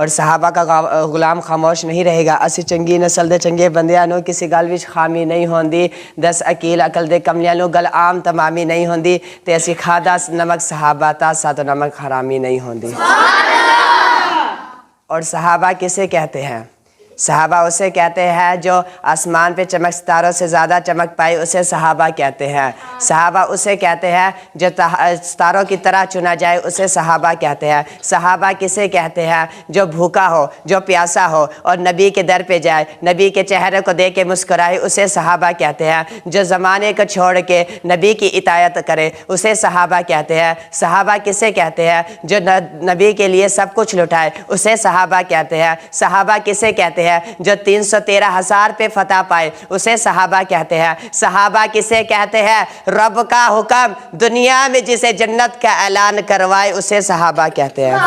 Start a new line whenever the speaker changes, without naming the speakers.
और सहाबा का गुलाम खामोश नहीं रहेगा। असी चंगी नस्ल दे चंगे बंदियां नो किसी गल विच खामी नहीं होंदी। 10 अकील अकल दे कमलियां नो गल आम तमामी नहीं होंदी। ते असी खादा नमक सहाबा ता सातो नमक हरामी नहीं होंदी। और सहाबा किसे कहते हैं? सहाबा उसे कहते हैं जो आसमान पे चमक सितारों से ज़्यादा चमक पाए, उसे सहाबा कहते हैं। सहाबा उसे कहते हैं जो सितारों की तरह चुना जाए, उसे सहाबा कहते हैं। सहाबा किसे कहते हैं? जो भूखा हो, जो प्यासा हो और नबी के दर पे जाए, नबी के चेहरे को देख के मुस्कुराए, उसे सहाबा कहते हैं। जो ज़माने को छोड़ के नबी की इतायत करे, उसे सहाबा कहते हैं। सहाबा किसे कहते हैं? जो नबी के लिए सब कुछ लुटाए, उसे सहाबा कहते हैं। सहाबा किसे कहते हैं? जो 313,000 पे फतह पाए, उसे सहाबा कहते हैं। सहाबा किसे कहते हैं? रब का हुक्म दुनिया में जिसे जन्नत का ऐलान करवाए, उसे सहाबा कहते हैं।